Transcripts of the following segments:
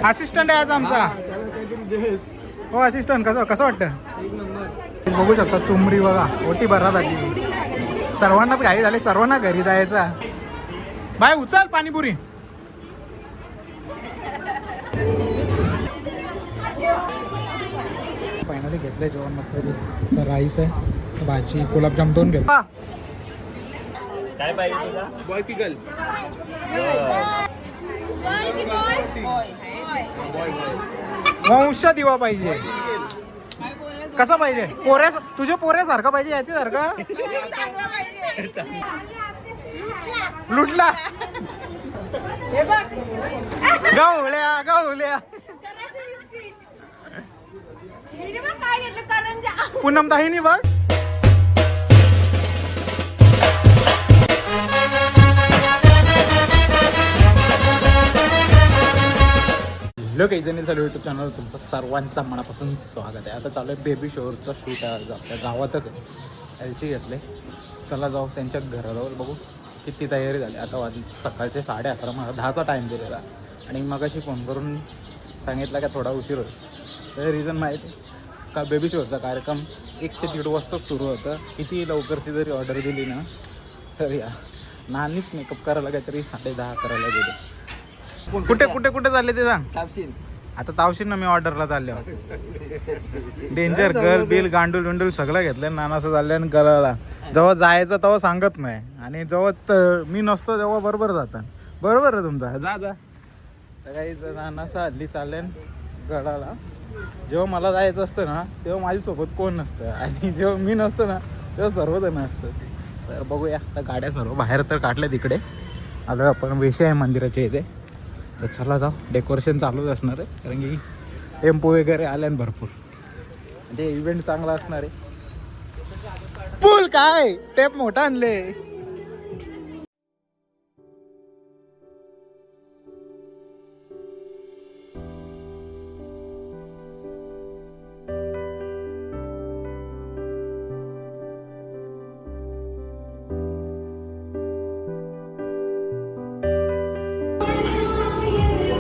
Assistant आहे आज आमचा. हो असिस्टंट, कसं वाटतं? बघू शकता चुमरी बघा, ओटी भरासाठी सर्वांनाच घाई झाली, सर्वांना घरी जायचा. बाय उचल पाणीपुरी. फायनली घेतलंय जेवण मस्त. राईस आहे, भाजी, गुलाबजाम 2 घेतला. काय पाहिजे तुला? बॉय पिकल. वंश दिवा पाहिजे. कसा पाहिजे? पोऱ्या, तुझ्या पोऱ्यासारखा पाहिजे, याची सारखा लुटला. गवळ्या गवळ्या. पूनम दाहिनी बघ. हॅलो काही जणी झालं यूट्यूब चॅनल तुमचं सर्वांचा मनापासून स्वागत आहे. आता चालू आहे बेबी शोअरचा शूट आहे, आपल्या गावातच आहे. एलची घेतले, चला जाऊ त्यांच्या घराजवळ बघू किती तयारी झाली. आता वाजले सकाळचे 11:30, मला 10चा टाईम दिलेला आणि मगाशी फोन करून सांगितलं का थोडा उशीर होईल. तर रिझन माहिती का, बेबी शोअरचा कार्यक्रम 1 ते 1.5 वाजता सुरू होतं. किती लवकरची जरी ऑर्डर दिली ना तर या नानीच मेकअप करायला काहीतरी 10:30 करायला गेले. कुठे कुठे कुठे चालले ते सांग. तापशील आता तावशील ना, मी ऑर्डरला चालले. डेंजर गर्ल बिल गांडूल विंडूल सगळं घेतलं. नानाचं चाललं आणि गळाला जेव्हा जायचं तेव्हा सांगत नाही, आणि जेव्हा मी नसतो तेव्हा बरोबर जातात. बरोबर आहे तुमचा, जा जा. तर काही नानाचं हल्ली चालले गळाला. जेव्हा मला जायचं असतं ना तेव्हा माझ्यासोबत कोण नसतं, आणि जेव्हा मी नसतो ना तेव्हा सर्वजण असतं. तर बघूया आता, गाड्या सर्व बाहेर तर काढल्या. तिकडे आलो आपण, वेशी आहे मंदिराच्या इथे. तर चला जाऊ, डेकोरेशन चालूच असणार आहे कारण की टेम्पो वगैरे आल्यान भरपूर, म्हणजे इव्हेंट चांगला असणार आहे. पूल काय टेप मोठा आणले.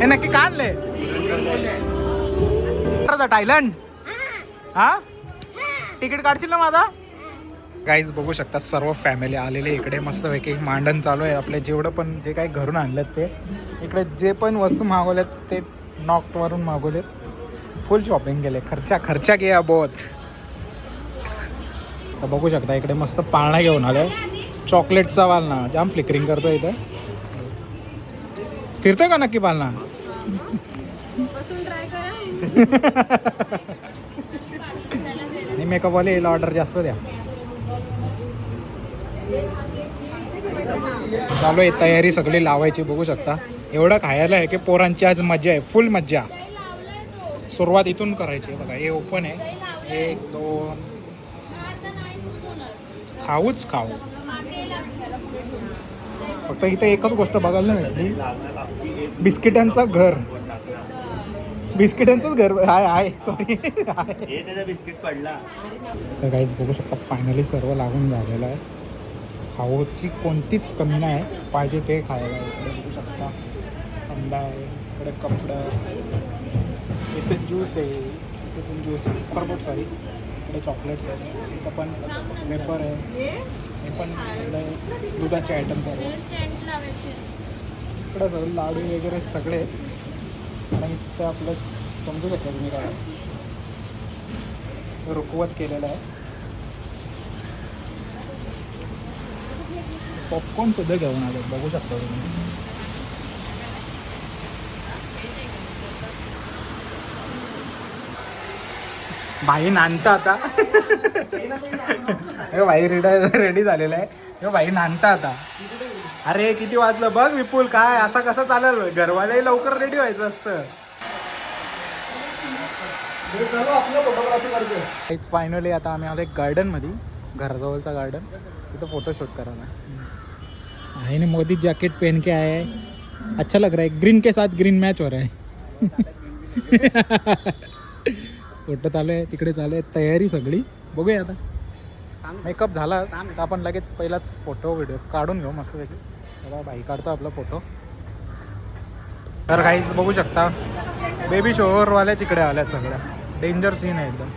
हे नक्की का आणले? थायलंड. हा तिकीट काढशील ना माझा? गाईज बघू शकता सर्व फॅमिली आलेले इकडे. मस्त पैकी मांडण चालू आहे. आपले जेवढं पण जे काही घरून आणलेत ते इकडे, जे पण वस्तू मागवल्यात ते नॉक्टवरून मागवलेत. फुल शॉपिंग केले, खर्चा किया बहुत. तर बघू शकता इकडे मस्त पाळणा घेऊन आलोय. चॉकलेटचा पाळणा जाम फ्लिकरिंग करतो इथं. फिरतोय का नक्की पाळणा? नाही, मेकअपवाले येईल, ऑर्डर जास्त द्या. चालू आहे तयारी सगळी लावायची. बघू शकता एवढं खायला आहे की पोरांची आज मजा आहे, फुल मज्जा. सुरुवात इथून करायची. बघा हे ओपन आहे, 1 2 खाऊच खाऊ. फक्त इथं एकच गोष्ट बघायला नाही भेटली, बिस्किटांचं घर. बिस्किटांचंच घर आहे सॉरी. बिस्किट पडला. तर काहीच बघू शकता फायनली सर्व लागून झालेलं आहे. खाऊची कोणतीच कमी नाही, पाहिजे ते खायला. इकडे बघू शकता थंड आहे, इकडे कपडं, इथे ज्यूस आहे, इथे पण ज्यूस आहे, सॉरी इकडे चॉकलेट्स आहे, इथं पण वेपर आहे, हे पण इकडे दुधाचे आयटम्स आहे. इकडे सगळे लाडू वगैरे सगळे. आणि इथं आपलंच समजू शकता तुम्ही काय रुकवत केलेलं आहे. पॉपकॉर्न सुद्धा घेऊन आले, बघू शकता तुम्ही. भाई नांदता आता. हे भाई रेडी झालेलं आहे. हे भाई नांदता आता. अरे किती वाजलं बघ विपुल. काय असं कसं चालेल? घरवाल्याही लवकर रेडी व्हायचं असतं. फायनली आता आम्ही आलो एक गार्डनमध्ये, घराजवळचा गार्डन. तिथं फोटोशूट करायला आहे. मोदी जैकेट पहन के आया है, अच्छा लग रहा है. ग्रीन के साथ ग्रीन मैच हो रहा है. फोटो चालू आहे, तिकडे चालू आहे तयारी सगळी. बघूया आता. मेकअप झाला तर आपण लगेच पहिलाच फोटो व्हिडिओ काढून घेऊ मस्त पैकी. बाई काढतो आपला फोटो. तर काहीच बघू शकता बेबी शोवर वाल्याच इकडे आल्या सगळ्या. डेंजर सीन आहे एकदम.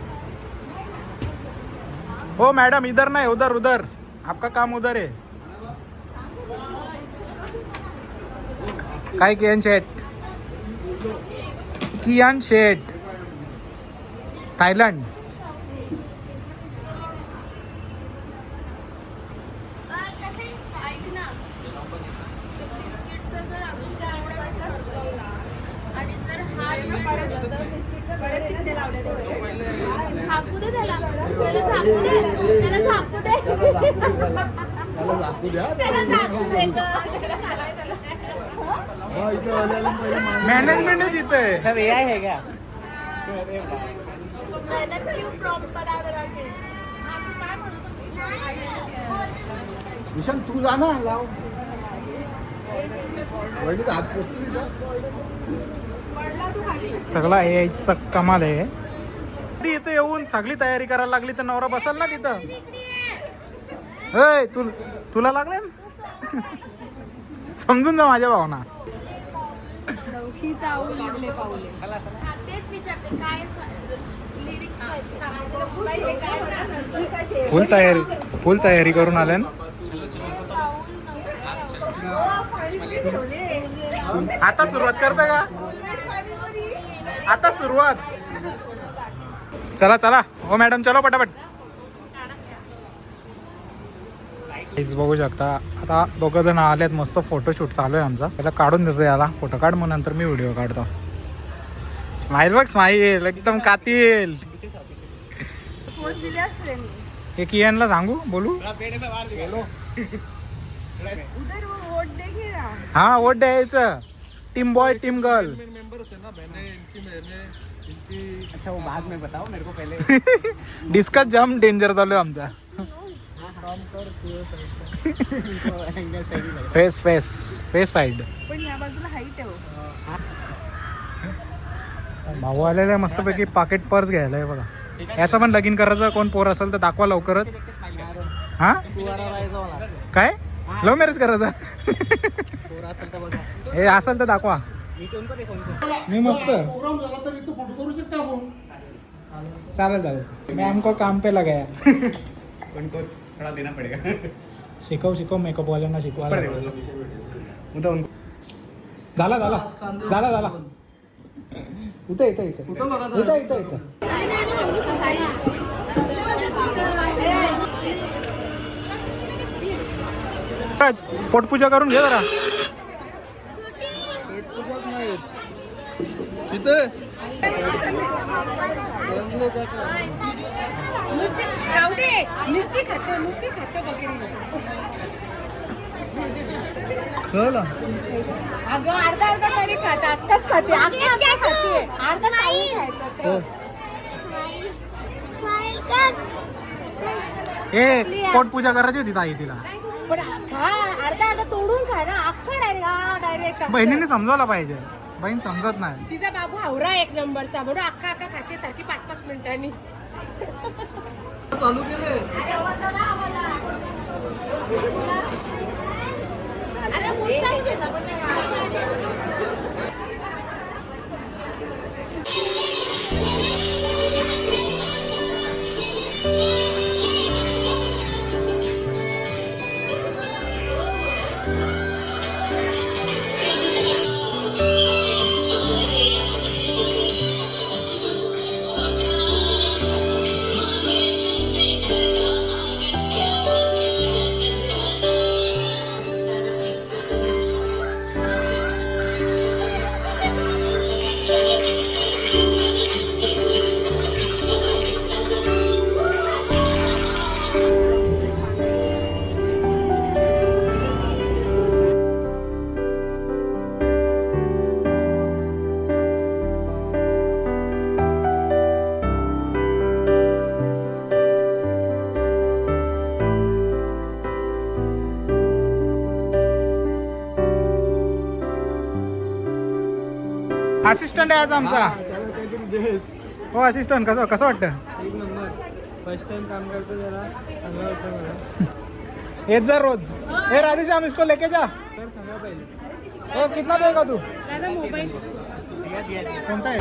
हो मैडम इधर नहीं उधर उधर, आपका काम उधर है. काय कियान शेट, कियान शेट थायलंड. झाकू दे त्याला, त्याला झाकू दे, त्याला झाकू दे, त्याला झाकू दे ग, त्याला घालाय त्याला. मॅनेजमेंटच इथं आहे. सब AI है क्या? मेहनत क्यों प्रॉम्प्ट बना रहा है? तू काय म्हणत होती? भूषण तू जा ना लाव वहिनी हात पोचली का सगळा यायचा कमाल आहे. इथं येऊन सगळी तयारी करायला लागली तर नवरा बसल ना तिथं. ए तुला लागले ना? समजून जा माझ्या भावना. चौकीचा आऊ लिहिले पाऊले. तेच विचारते काय लिरिक्स पाहिजे. फुल तयारी करून आल्या ना. आता सुरुवात करता का? आता सुरुवात. चला चला हो मॅडम, चलो पटापट. बघू शकता आता दोघं जण आलेत. मस्त फोटोशूट चालू आहे आमचा. त्याला काढून देतो याला, फोटो काढ, मग नंतर मी व्हिडिओ काढतो. स्माईल बघ, स्माईल एकदम कातील. हे कियानला सांगू बोलू. हाँ वोट द्यायचं. Team boy team girl. अच्छा वो बाद में बताओ मेरे को पहले. डिस्कस जाम डेंजर चालू आहे आमचा. Face face face side. पण या बाजूला हाईट आहे. भाऊ आलेला आहे मस्तपैकी पाकिट पर्स घ्यायला आहे बघा. याचं पण लगीन करायचं. कोण पोर असेल तर दाखवा लवकरच. हा काय लव्ह मॅरेज करायचं? हे असेल तर दाखवा. मी मस्त प्रोग्राम झाला तर इथं फोटो करू शकता आपण. चालेल चालेल. मॅम को काम पे लगाया. उनको थोड़ा देना पड़ेगा. शिकव मेकअप वाल्यांना शिकवायला. उनको झाला झाला झाला झाला. इथं इथं इथं इथं इथं इथं. पोटपूजा करून घे जरा. नुसती खाते बकरी. अगं अर्धा तरी खाते. आत्ताच खाते. आत्ता खाते. अर्धा नाही खायचं. ए पोटपूजा करायची होती ताई तिला. पण खा अर्धा तोडून खा ना. अख्खा डायरेक्ट बहिणीने समजावला पाहिजे. बहीण समजत नाही. तिचा बाबू हावरा एक नंबरचा म्हणून अख्खा खाते सारखी 5-5 मिनिटांनी. चालू केले. असिस्टंट आहे आज आमचा. त्याला काहीतरी देस. हो असिस्टंट कसं वाटतं? एक नंबर. फर्स्ट टाइम काम करतो जरा चांगला वाटतं मला. येत जा रोज. ए राधेश्याम इसको लेके जा. तर सांगा पहिले. ए कितना देगा तू? दादा मोबाईल कोणता आहे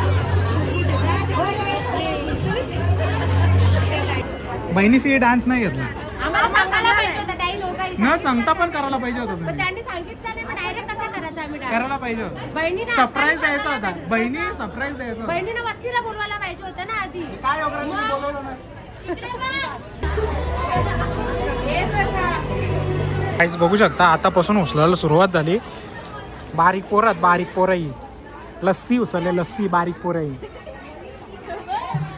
बहिणीशी डान्स नाही घेतला आम्हाला सांगायला पाहिजे होतं त्याही लोकांनी न सांगता पण करायला पाहिजे होतं पण तुम्ही. त्यांनी सांगितलं नाही, मग डायरेक्ट कसा करायचा आम्ही dance? करायला पाहिजे होतं बहिणीने सरप्राईज आपल्याला द्यायचा होता सांगायला बहिणी पाहिजे होतं. सरप्राईज द्यायचा होता. बहिणीनं वस्तीला बोलवायला पाहिजे होतं ना आधी. काय योगराज बोलवलं नाही. काहीच बघू शकता आतापासून उचलायला सुरुवात झाली. बारीक पोरही लस्सी उचलले लस्सी बारीक पोरही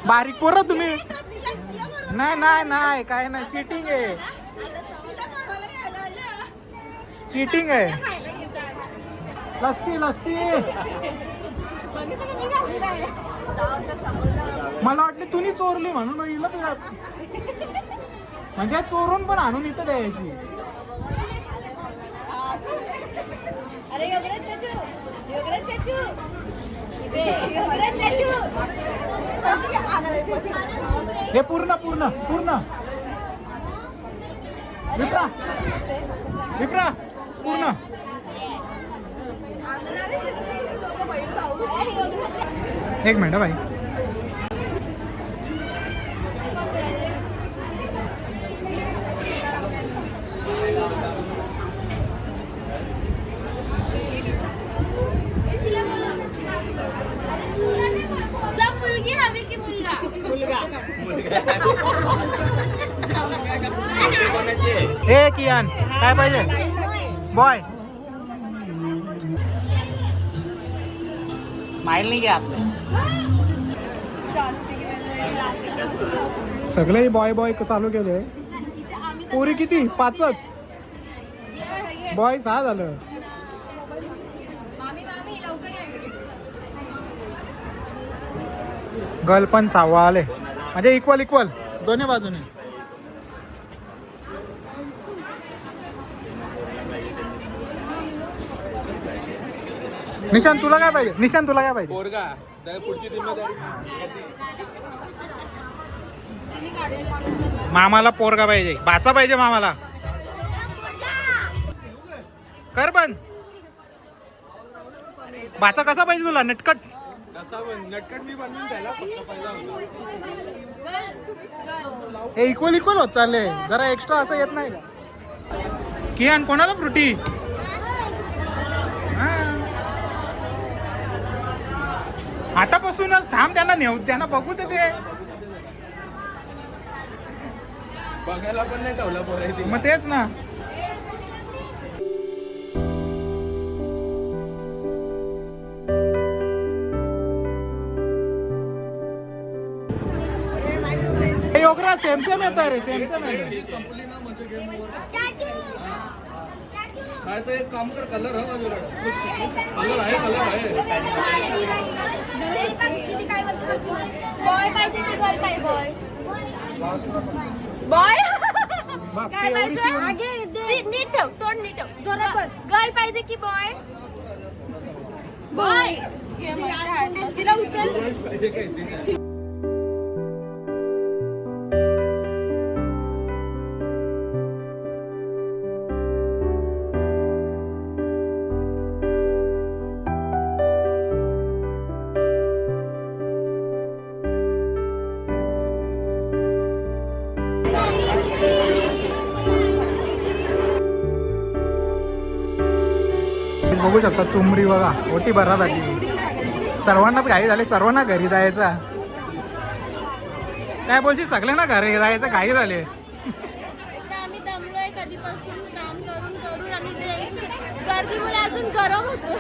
बारीक पोर तुम्ही नाही नाही नाही काय नाही चिटिंग आहे चिटिंग आहे लस्सी लस्सी मला वाटलं तुम्ही चोरली म्हणून मग हिला म्हणजे चोरून पण आणून इथं द्यायची. हे पूर्ण पूर्ण पूर्ण विप्रा विप्रा पूर्ण एक मिनिट भाई मुलगी हवी की मुलगा ए कियान काय पाहिजे बॉय स्माइल नाही घ्या आपलं सगळे बॉय बॉय चालू केले पोरी किती 5च बॉय 6 झालं. गर्ल पण 6 आले म्हणजे इक्वल दोन्ही बाजूने. निशांत तुला काय पाहिजे पोरगा पुढची जिम्मेदारी मामाला पोरगा पाहिजे बाचा पाहिजे मामाला कर पण बाचा कसा पाहिजे तुला नटकट नटकट मी बनवून त्याला हे इक्वल होत चालले जरा एक्स्ट्रा असं येत नाही कियान कोणाला फ्रुटी आतापासूनच थांब त्यांना बघू ते बघायला पण नाही ठेवला पोरं मग तेच ना. योगरा सेम येत रे सेम काय तर एक काम कर कलर कलर आहे बॉय पाहिजे की गर्ल पाहिजे बॉय काय पाहिजे नीट ठेव तोंड नीट ठेव जोरात बोल गर्ल पाहिजे की बॉय बॉय तिला उचल बघू शकता चुमरी बघा ओटी भरासाठी सर्वांनाच घाई झाली सर्वांना घरी जायचा काय बोलशील सगळ्यांना घरी जायचं घाई झाले. आम्ही दमलोय कधीपासून काम करून करून आणि गर्दीमुळे अजून गरम होतो.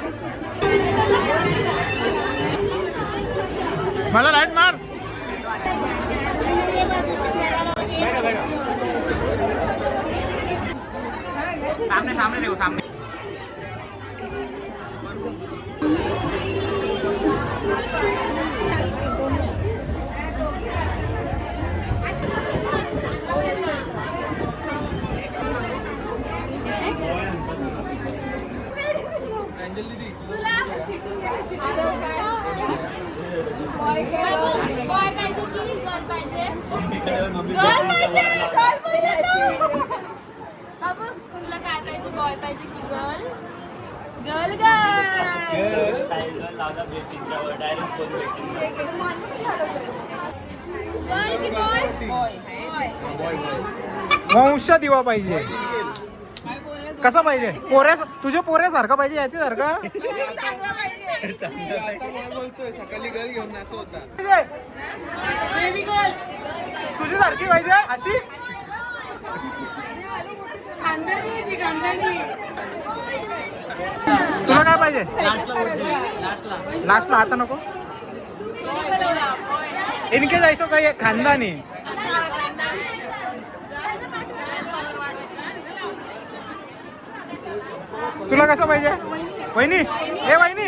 मला लाईट मार सामने देखो सामने बॉय पाहिजे की गर्ल पाहिजे गर्ल पाहिजे बाबू तुला काय पाहिजे बॉय पाहिजे की गर्ल गर्ल गर्ल टायगर लावला बेसिंगच्यावर डायरेक्ट फोन बेसिंग. गर्ल की बॉय? वंश दिवा पाहिजे. कसा पाहिजे? तुझ्या पोऱ्यासारखा पाहिजे याच्यासारखा. बोलतोय सकाळी गर्ल घेऊन असं होता. Baby girl. तुझी सारखी पाहिजे अशी. तुला काय पाहिजे? लास्टला आता नको. इनके जायचं काही खानदानी. तुला कसं पाहिजे वहिनी? ए वहिनी,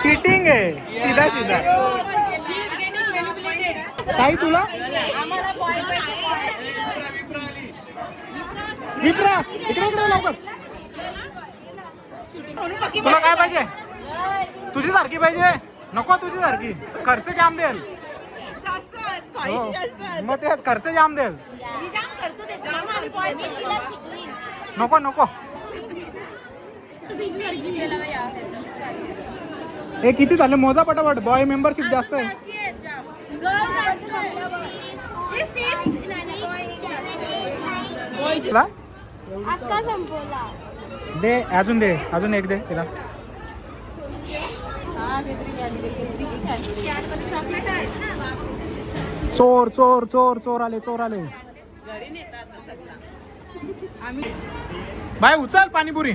चीटिंग आहे सीधा सीधा. काही तुला विप्रा इकडे इकडे लवकर. तुला काय पाहिजे? तुझी सारखी पाहिजे? नको तुझी सारखी. खर्च जाम देल. मग ते खर्च जाम देल. नको नको. हे किती झाले मोजा पटापट. बॉय मेंबरशिप जास्त आहे. तुला आता संपवला. दे अजून अजून एक दे तिला. चोर चोर चोर चोर आले चोर आले. बाय उचल पाणीपुरी.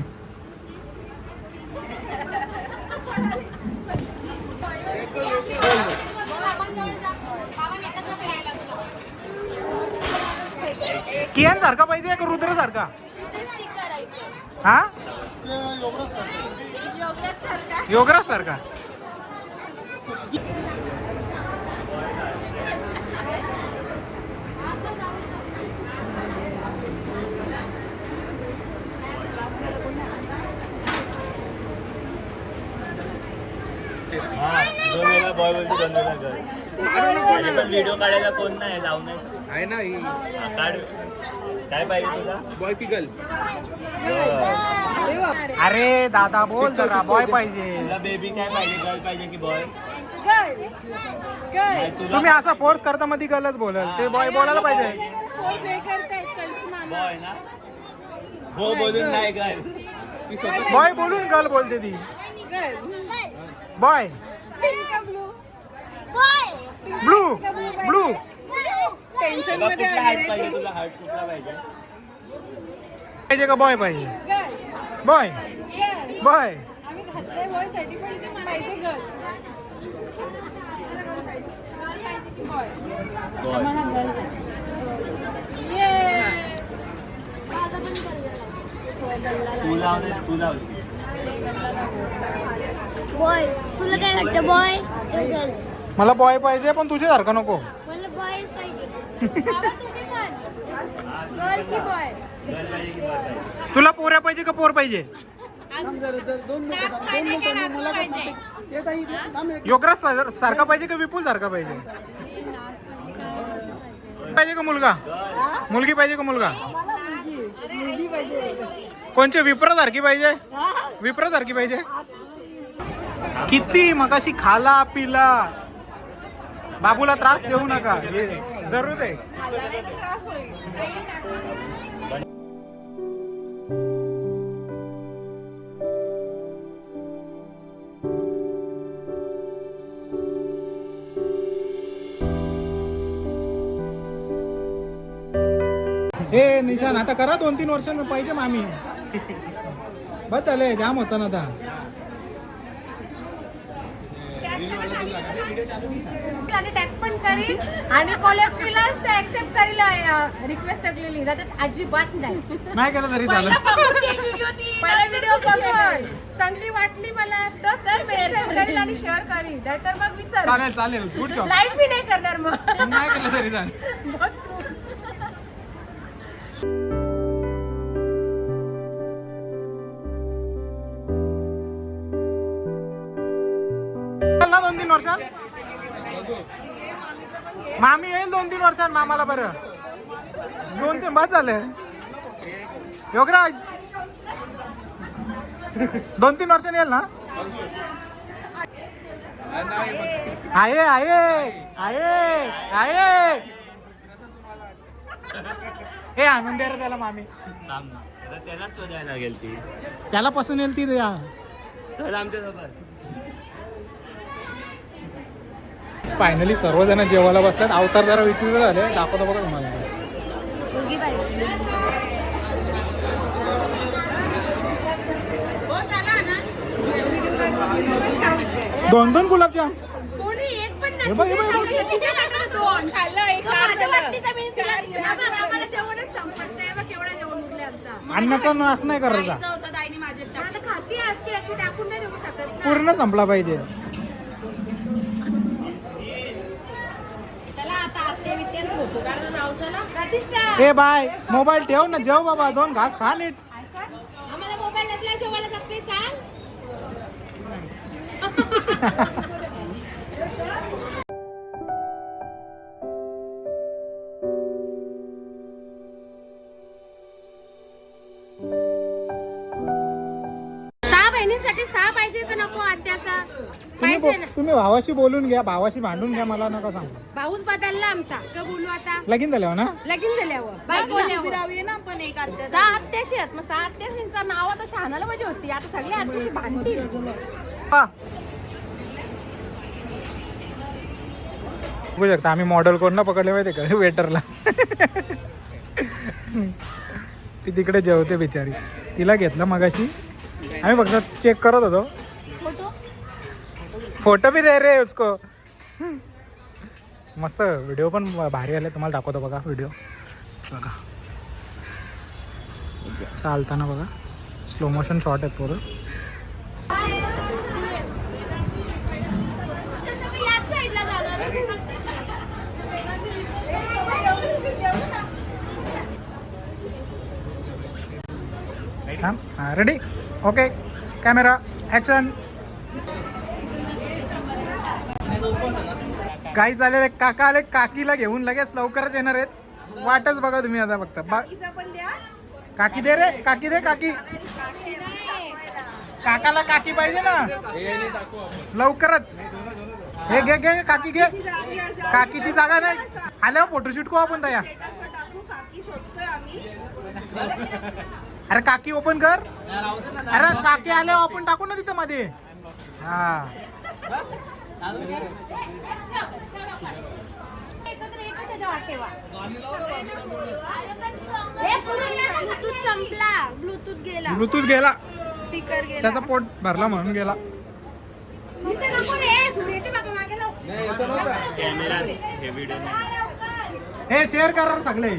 कियान सारखा पाहिजे का रुद्र सारखा? हा योगराज सारखा. दोन वेळा बॉय बोलतो, दोन वेळा गर्ल. माझे पण व्हिडिओ काढायला कोण नाही, जाऊ नाही. आहे ना ही काढ. काय पाहिजे तुला? बॉय की गर्ल? अरे दादा बोल जरा. बॉय पाहिजे. तुला बेबी काय पाहिजे? गर्ल पाहिजे की बॉय? तुम्ही असा फोर्स करता मध्ये गर्लच बोलल. ते बॉय बोलायला पाहिजे. बॉय ना. हो बोलून नाही गर्ल. बॉय बोलून गर्ल बोलते ती. Boy blue blue. टेन्शन मध्ये हार्ट पाहिजे तुला? हार्ट कुठला पाहिजे? पाहिजे का बॉय पाहिजे? Boy boy. तुला बॉय. तुला काय वाटतं बॉय? गर्ल. मला बॉय पाहिजे पण तुझ्यासारखा नको. मला बॉय पाहिजे. गर्ल की बॉय? गर्ल पाहिजे की बॉय पाहिजे? तुला पोऱ्या पाहिजे का पोर पाहिजे? योगराज सारखा पाहिजे का विपुल सारखा पाहिजे? पाहिजे का मुलगा? मुलगी पाहिजे का मुलगा? कोणचे? विप्रा सारखी पाहिजे? विप्रा सारखी पाहिजे? किती मगाशी खाला पिला. बाबूला त्रास देऊ नका. हे जरूर आहे. हे निशान आता करा 2-3 वर्षांनी पाहिजे मामी. बस झाले जाम होता ना आता. आणि टॅग पण करीन आणि कोलॅबरेटर्स ते ऍक्सेप्ट करील रिक्वेस्ट टाकलेली त्यात अजिबात नाही. नाही केलं तरी झालं. पहिला व्हिडिओ बघून चांगली वाटली मला तर सर मेन्शन करील आणि शेअर करील नाहीतर मग विसर. चालेल चालेल. Good job. लाईक मी नाही करणार मग. नाही केलं तरी झालं. बघ तू. ना 2-3 वर्षात? मामी येईल 2-3 वर्षात मामाला बरं. 2-3 बस झाले. योगराज 2-3 वर्षांनी येईल ना? आहे आहे आहे आहे. हे आणून द्या रे त्याला मामी. थांब ना. आता त्यालाच शोधायला लागेल ती. त्याला पसंत येईल ती द्या. चल आमच्यासोबत. फायनली सर्वजण जेवायला बसतात. अवतार जरा विचित्र झाले. दाखवतो बघा तुम्हाला. दोन दोन गुलाबजाम. कोणी एक पण हे बघ, हे बघ, हे बघ. दोन खाल्लं एक माझ्या वाटणीचा मी तिला दिला. आम्हाला जेवणच संपत नाही. बघ केवढा जेवण उरले आमचा. अन्नाचा नाश नाही करायचा. होता ताईने माझ्यात टाकलं. आता खाती असते असे टाकून नाही देऊ शकत ना. पूर्ण संपला पाहिजे. त्याला आता आते विद्यान होतो कारण रावचाला प्रतिष्ठा. ए बाय मोबाईल ठेव ना. जेव बाबा. 2 घास खा नीट. आम्हाला मोबाईल नसल्या जेवायला जात नाही सांग. सहा बहिणींसाठी 6 पाहिजे तर नको आत्याचा पाहिजे ना. तुम्ही भावाशी बोलून घ्या. भावाशी भांडून घ्या. मला नका सांगू. भाऊच बदलला आमचा का बोलू आता. लगीन झाल्यावर ना. लगीन झाल्यावर ना पण एक आत्या आत्याशी आहेत. मग 6 आत्याशींचं नाव आता शहाणाला पाहिजे होती. आता सगळी आत्याशी भांडती. बघू शकता आम्ही मॉडेल कोण ना पकडले माहिती का वेटरला. ती तिकडे जेवते बिचारी. तिला घेतलं मगाशी. आम्ही फक्त चेक करत होतो. फोटो भी दे रे उसको. मस्त व्हिडिओ पण भारी आले. तुम्हाला दाखवतो बघा व्हिडिओ. बघा चालताना बघा स्लो मोशन शॉट आहेत पोरं. Ready okay camera action. काही झालेले काका आले. काकीला घेऊन लगेच लवकरच येणार आहेत. वाटच बघा तुम्ही आता फक्त. काकी दे रे. काकी दे. काकी काकाला काकी पाहिजे ना लवकरच. हे घे घे काकी घे. काकीची जागा नाही. आल्यावर फोटोशूट करू आपण तया. अरे काकी ओपन कर. अरे काकी आल्यावर आपण टाकू ना तिथं मध्ये. हा ब्लूटूथ संपला. ब्लूटूथ गेला. ब्लूटूथ गेला. स्पीकर गेला. त्याचा पोट भरला म्हणून गेला. इथे नको रे. धूर येते बाबा मागे लाव. कॅमेरा हे व्हिडिओ हे शेअर करा सगळे.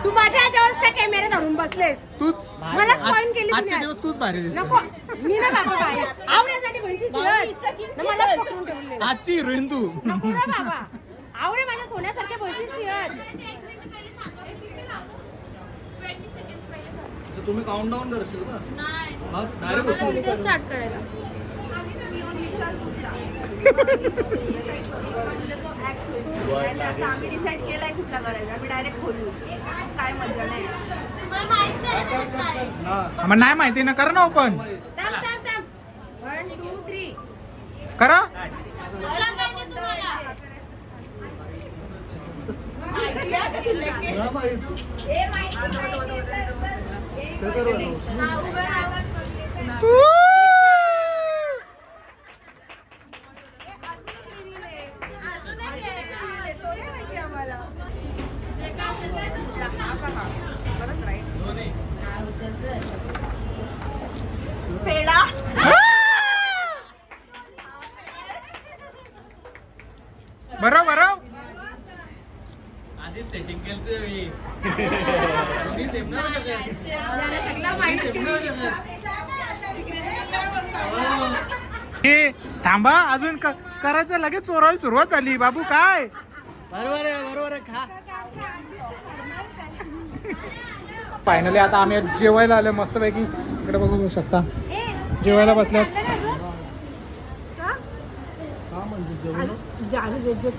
तू माझ्या ह्याच्यावरच काय कॅमेरा धरून बसलेस. तूच मलाच पॉइंट केली आजचे तुम्ही. दिवस तूच भारी दिसते. नको मी ना बाबा बाहेर आवड्यासाठी म्हणजे शिरत मला पकडून ठेवले. आजची हिरोईन तू. नको ना बाबा. आवडे माझ्या सोन्यासारख्या पैसे शिरत. तुम्ही काउंट डाऊन करशील का? व्हिडिओ स्टार्ट करायला. आम्ही डिसाईड केलाय कुठला करायचा. आम्ही डायरेक्ट खोलू. काय मजा नाही. तुम्हाला माहित नाही ना काय. आम्हाला नाही माहिती ना. कर ना ओपन. 1 2 3 करा. मला माहिती तुम्हाला. हा, उभं राहा. जे काय असेल ते तर तुला. पेडा बरं बरं. आधी सेटिंग केलं मी सेम नाही शकत. याला सगळं माहिती. हे थांबा अजून करायचं. लगेच चोरायला सुरुवात झाली. बाबू काय बरोबर आहे खा. फायनली आता आम्ही जेवायला आलो मस्तपैकी. इकडे बघू शकता जेवायला बसल्यात.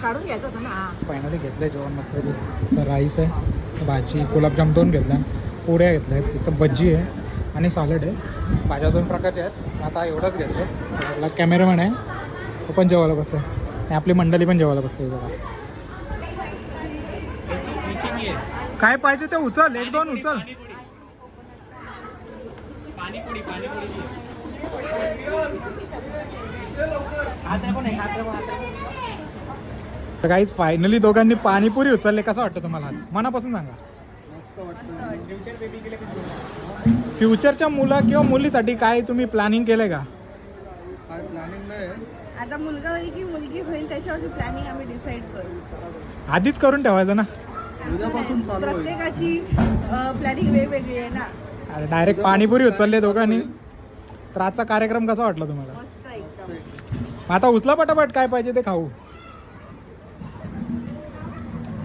काढून घ्यायचं होतं ना. फायनली घेतलं आहे जेवण मस्त. तर राईस आहे, भाजी, गुलाबजाम 2 घेतल्या, पोळ्या घेतल्या आहेत, तिथं भजी आहे आणि सॅलड आहे. भाज्या 2 प्रकारच्या आहेत. आता एवढंच घेतलं. आपला कॅमेरामॅन आहे, तो पण जेवायला बसतो आणि आपली मंडळी पण जेवायला बसते. बघा काय पाहिजे ते उचल, 1-2 उचल. पाणीपुरी तर काहीच फायनली दोघांनी पाणीपुरी उचलले. कसं वाटतं तुम्हाला आज? मनापासून सांगा. फ्युचरच्या मुला किंवा मुलीसाठी काय तुम्ही प्लॅनिंग केलंय का? प्लॅनिंग नाही. आता मुलगा होईल की मुलगी होईल त्याच्यावरती प्लॅनिंग आम्ही डिसाईड करू. आधीच करून ठेवायचं ना. उद्यापासून चालू होईल. प्रत्येकाची प्लॅनिंग वेगवेगळी आहे ना. अरे डायरेक्ट पाणीपुरी उचलले दोघांनी. तर आजचा कार्यक्रम कसा वाटला तुम्हाला? मस्त एकदम. आता उचला पटापट, काय पाहिजे ते खाऊ.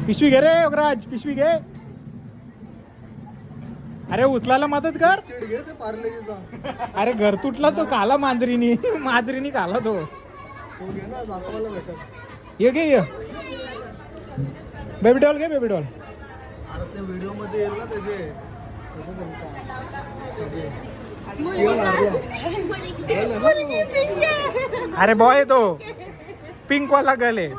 पिशवी घे रे योगराज, पिशवी घे. अरे उचलायला मदत कर. घे ते पार्लेजीचा. अरे घर तुटला तो, काला मांजरीनी काला तो. तो घे ना, दाखवायला भेटत. ये घे, ये बेबी डॉल घे, बेबी डॉल. अरे ते व्हिडिओ मध्ये येईल ना त्याचे. अरे बॉय तो पिंक वाला गर्ल आहे.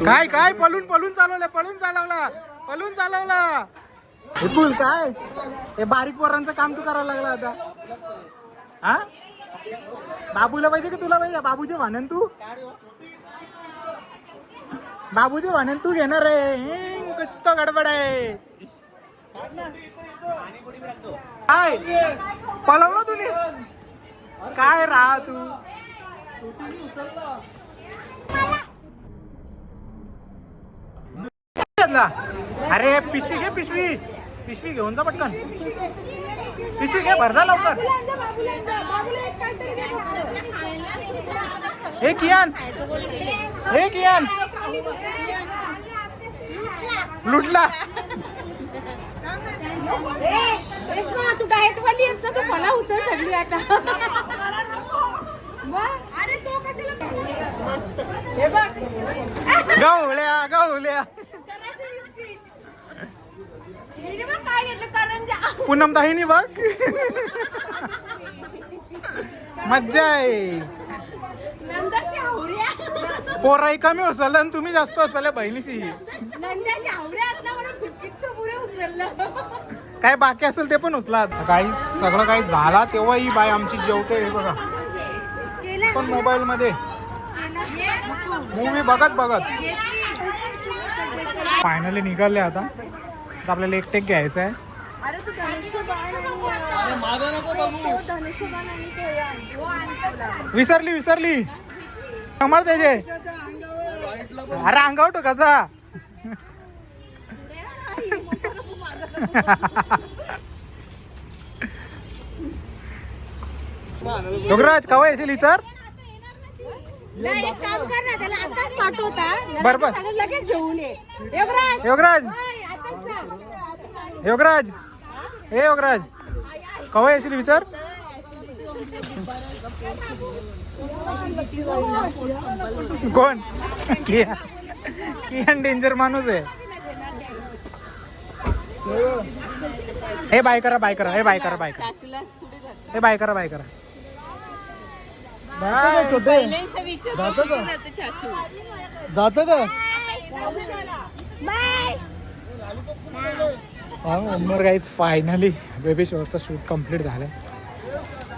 काय काय पळून चालवला विपुल. काय हे बारीक पोरांचं काम तू करायला लागला आता? हा, बाबूला पाहिजे की तुला पाहिजे? बाबूचे भानन तू घेणार आहे. कुछ तो गडबड आहे. काय पळवलं तुम्ही? काय राहा तू? अरे पिशवी घेऊन जा पटकन. पिशवी घे, भरदा लवकर. हे कियान लुटला. तू डाएट वाली आहेस ना, तू मला उचल सगळी आता. अरे तो कशाला हे बघ गवल्या काय घेतलं करंजा. पूनम दाहिनी बघ. मज्जा आहे. नंदा शावऱ्या पोराई कमी उचललं आणि तुम्ही जास्त उचलल्या बहिणीशी. नंदा शावऱ्या असला म्हणून बिस्किटचं पुरे उचललं. काय बाकी असेल ते पण उचला. काही सगळं काही झाला तेव्हा ही बाई आमची जेवते. हे बघा, पण मोबाईल मध्ये मूवी बघत फायनली निघाले. आता आपल्याला एक टेक घ्यायचं आहे. अरे तू धनुष्यबाण आणि धनुष्यबाण आणि तो आणतात. विसरली कमर त्याचे. अरे अंगावर टोकाचा. योगराज कवा येशील विचार. नाही, एक काम कर ना, त्याला आताच पाठवता. बरोबर. लगेच जेवून ये. योगराज आताच हे योगराज कवा येशील विचार. कोण? कियान डेंजर माणूस आहे. हे बाय करा बाय. जात का? गाईज फायनली बेबी शोअरचा शूट कम्प्लीट झाला आहे.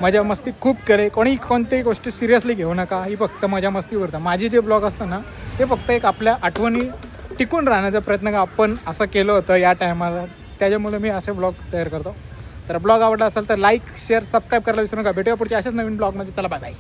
मजा मस्ती खूप केले. कोणत्याही गोष्टी सिरियसली घेऊ नका. ही फक्त मजा मस्ती करता. माझी जे ब्लॉग असतं ना ते फक्त एक आपल्या आठवणी टिकून राहण्याचा प्रयत्न आपण असं केलं होतं या टायमाला. त्याच्यामुळे मी असे ब्लॉग तयार करतो. तर ब्लॉग आवडला असेल तर लाईक शेअर सबस्क्राईब करायला विसरू नका. भेटूया पुढच्या अशाच नवीन ब्लॉगमध्ये. चला बाय बाय.